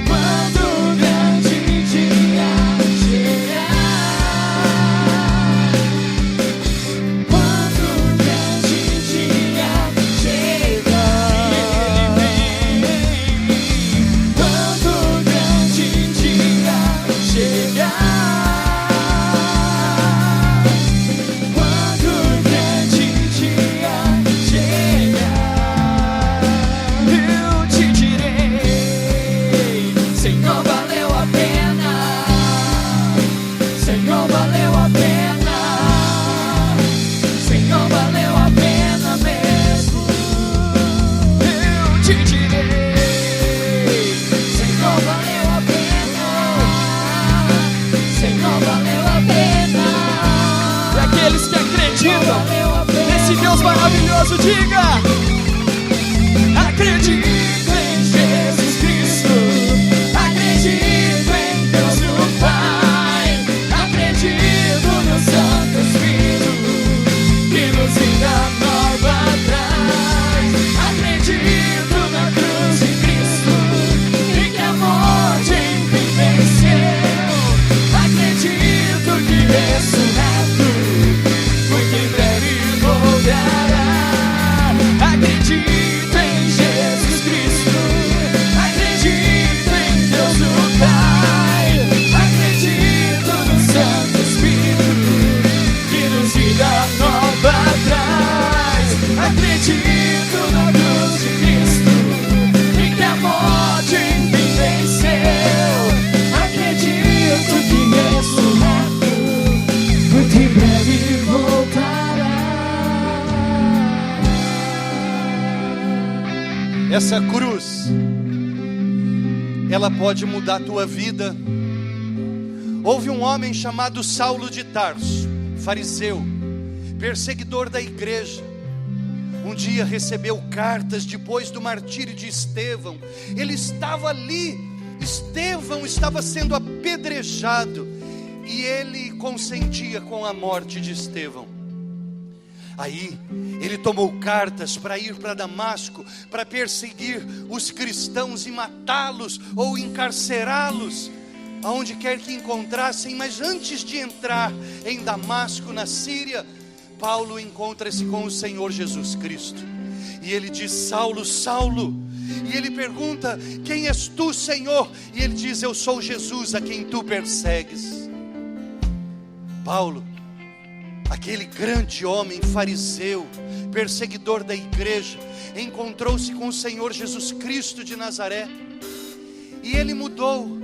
quando o grande dia chegar, quando o grande dia chegar, ele vem. Quando o grande dia chegar, quando o grande dia chegar, eu te direi, Senhor, valeu a pena, Senhor, valeu a pena, Senhor, valeu a pena mesmo. Eu te direi, Senhor, valeu a pena, Senhor, valeu a pena. E aqueles que acreditam nesse Deus maravilhoso, diga: acredito em Jesus Cristo, acredito em Deus o Pai, acredito no Santo Espírito que nos dá nova traz. Acredito na cruz de Cristo e que a morte enfim venceu. Acredito que ressurreto muito em breve voltará. Acredito Essa cruz, ela pode mudar a tua vida. Houve um homem chamado Saulo de Tarso, fariseu, perseguidor da igreja. Um dia recebeu cartas depois do martírio de Estevão. Ele estava ali, Estevão estava sendo apedrejado, e ele consentia com a morte de Estevão. Aí ele tomou cartas para ir para Damasco, para perseguir os cristãos e matá-los ou encarcerá-los, aonde quer que encontrassem. Mas antes de entrar em Damasco, na Síria, Paulo encontra-se com o Senhor Jesus Cristo, e ele diz: Saulo, Saulo. E ele pergunta: quem és tu, Senhor? E ele diz: eu sou Jesus a quem tu persegues. Paulo, aquele grande homem fariseu, perseguidor da igreja, encontrou-se com o Senhor Jesus Cristo de Nazaré, e ele mudou,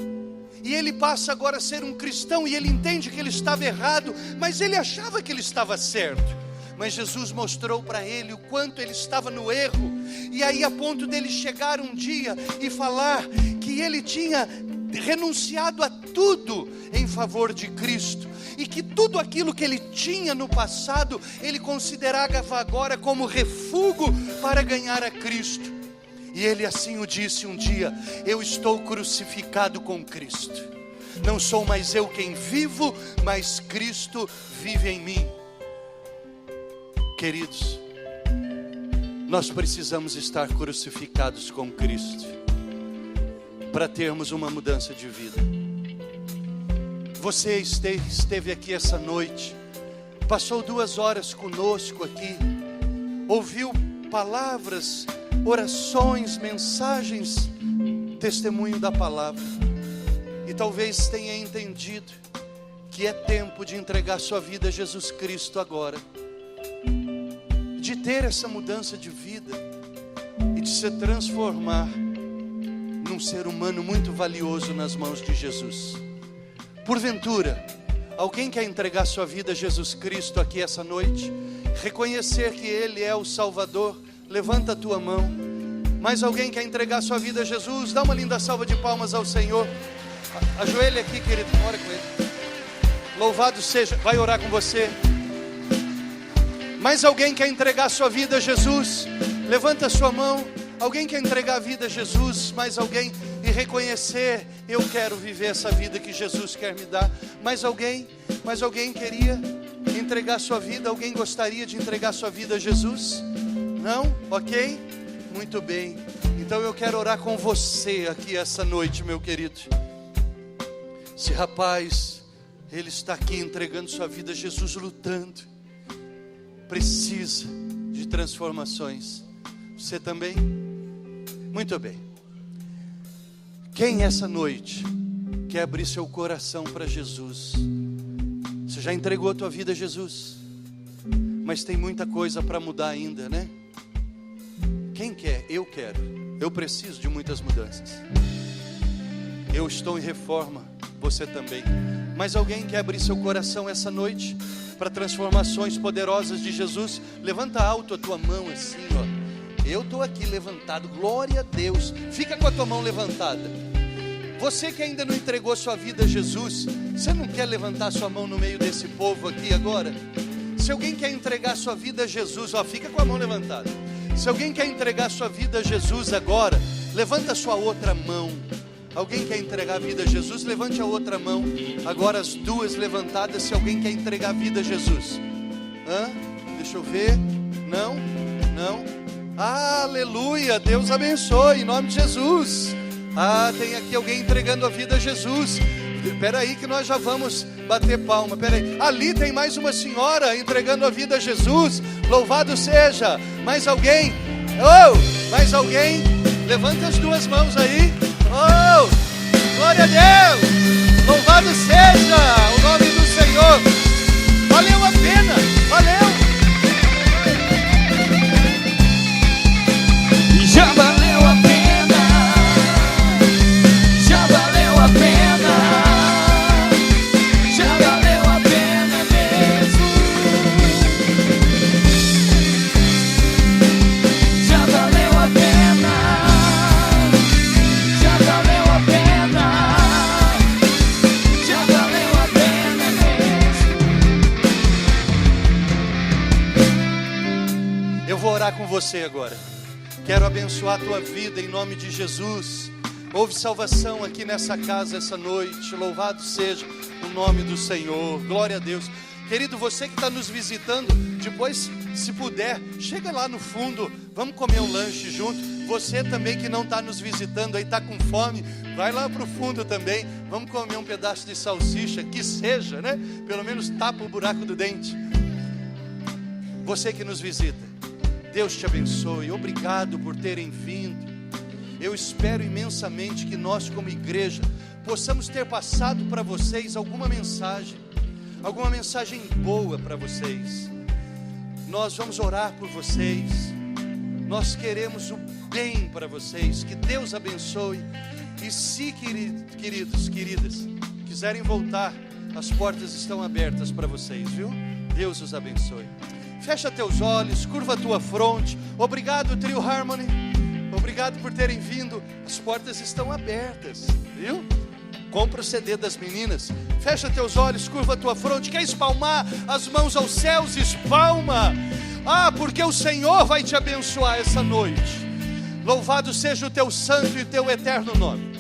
e ele passa agora a ser um cristão, e ele entende que ele estava errado, mas ele achava que ele estava certo. Mas Jesus mostrou para ele o quanto ele estava no erro, e aí a ponto dele chegar um dia e falar que ele tinha renunciado a tudo em favor de Cristo, e que tudo aquilo que ele tinha no passado, ele considerava agora como refúgio para ganhar a Cristo. E ele assim o disse um dia: eu estou crucificado com Cristo, não sou mais eu quem vivo, mas Cristo vive em mim. Queridos, nós precisamos estar crucificados com Cristo para termos uma mudança de vida. Você esteve aqui essa noite, passou 2 horas conosco aqui, ouviu palavras, orações, mensagens, testemunho da palavra, e talvez tenha entendido que é tempo de entregar sua vida a Jesus Cristo agora, de ter essa mudança de vida e de se transformar num ser humano muito valioso nas mãos de Jesus. Porventura, alguém quer entregar sua vida a Jesus Cristo aqui essa noite? Reconhecer que Ele é o Salvador? Levanta a tua mão. Mais alguém quer entregar sua vida a Jesus? Dá uma linda salva de palmas ao Senhor. Ajoelhe aqui, querido, ora com Ele. Louvado seja, vai orar com você. Mais alguém quer entregar sua vida a Jesus? Levanta a sua mão. Alguém quer entregar a vida a Jesus? Mais alguém? E reconhecer: eu quero viver essa vida que Jesus quer me dar. Mais alguém? Mais alguém queria entregar sua vida? Alguém gostaria de entregar sua vida a Jesus? Não? Ok? Muito bem. Então eu quero orar com você aqui essa noite, meu querido. Esse rapaz, ele está aqui entregando sua vida a Jesus, lutando. Precisa de transformações. Você também? Muito bem. Quem essa noite quer abrir seu coração para Jesus? Você já entregou a tua vida a Jesus, mas tem muita coisa para mudar ainda, né? Quem quer? Eu quero. Eu preciso de muitas mudanças. Eu estou em reforma, você também. Mas alguém quer abrir seu coração essa noite para transformações poderosas de Jesus? Levanta alto a tua mão assim, ó. Eu estou aqui levantado, glória a Deus. Fica com a tua mão levantada. Você que ainda não entregou sua vida a Jesus, você não quer levantar sua mão no meio desse povo aqui agora? Se alguém quer entregar sua vida a Jesus, ó, fica com a mão levantada. Se alguém quer entregar sua vida a Jesus agora, levanta a sua outra mão. Alguém quer entregar a vida a Jesus? Levante a outra mão. Agora as duas levantadas, se alguém quer entregar a vida a Jesus. Deixa eu ver. Não? Não? Aleluia, Deus abençoe, em nome de Jesus. Tem aqui alguém entregando a vida a Jesus. Espera aí que nós já vamos bater palma. Espera aí. Ali tem mais uma senhora entregando a vida a Jesus. Louvado seja. Mais alguém? Mais alguém? Levanta as duas mãos aí. Glória a Deus. Louvado seja o nome do Senhor. Valeu a pena. Valeu. Já valeu a pena, já valeu a pena, já valeu a pena mesmo. Já valeu a pena. você agora. Quero abençoar a tua vida em nome de Jesus. Houve salvação aqui nessa casa essa noite. Louvado seja o nome do Senhor. Glória a Deus. Querido, você que está nos visitando, depois, se puder, chega lá no fundo, vamos comer um lanche junto. Você também que não está nos visitando aí, está com fome, vai lá para o fundo também. Vamos comer um pedaço de salsicha, que seja, né? Pelo menos tapa o buraco do dente. Você que nos visita, Deus te abençoe. Obrigado por terem vindo. Eu espero imensamente que nós como igreja possamos ter passado para vocês alguma mensagem boa para vocês. Nós vamos orar por vocês. Nós queremos o bem para vocês. Que Deus abençoe. E se, queridos, queridas, quiserem voltar, as portas estão abertas para vocês, viu? Deus os abençoe. Fecha teus olhos, curva a tua fronte. Obrigado, Trio Harmony. Obrigado por terem vindo. As portas estão abertas, viu? Compra o CD das meninas. Fecha teus olhos, curva a tua fronte. Quer espalmar as mãos aos céus? Espalma. Porque o Senhor vai te abençoar essa noite. Louvado seja o teu santo e teu eterno nome.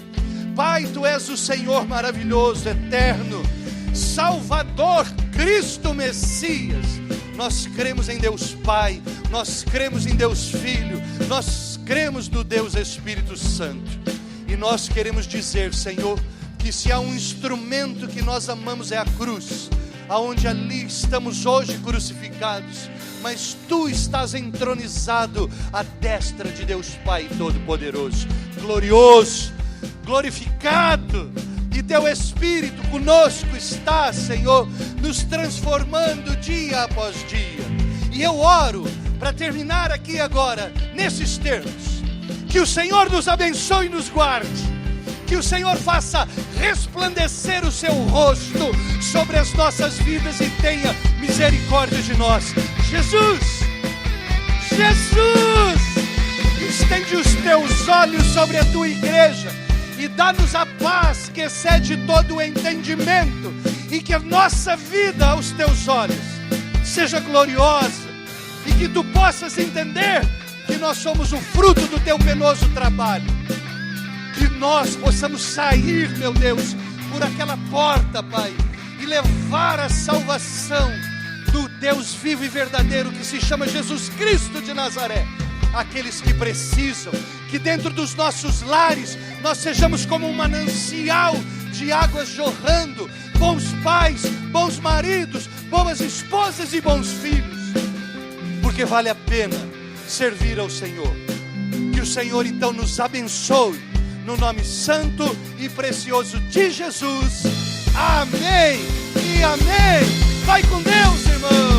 Pai, tu és o Senhor maravilhoso, eterno, Salvador, Cristo Messias. Nós cremos em Deus Pai, nós cremos em Deus Filho, nós cremos no Deus Espírito Santo. E nós queremos dizer, Senhor, que se há um instrumento que nós amamos é a cruz, aonde ali estamos hoje crucificados, mas Tu estás entronizado à destra de Deus Pai Todo-Poderoso, glorioso, glorificado, e Teu Espírito conosco está, Senhor, nos transformando dia após dia. E eu oro, para terminar aqui agora, nesses termos, que o Senhor nos abençoe e nos guarde, que o Senhor faça resplandecer o Seu rosto sobre as nossas vidas e tenha misericórdia de nós. Jesus, estende os Teus olhos sobre a Tua igreja e dá-nos a paz que excede todo o entendimento, e que a nossa vida aos Teus olhos seja gloriosa, e que Tu possas entender que nós somos o fruto do Teu penoso trabalho. Que nós possamos sair, meu Deus, por aquela porta, Pai, e levar a salvação do Deus vivo e verdadeiro que se chama Jesus Cristo de Nazaré, aqueles que precisam. Que dentro dos nossos lares nós sejamos como um manancial de águas jorrando, bons pais, bons maridos, boas esposas e bons filhos, porque vale a pena servir ao Senhor. Que o Senhor então nos abençoe, no nome santo e precioso de Jesus. Amém e amém. Vai com Deus, irmão.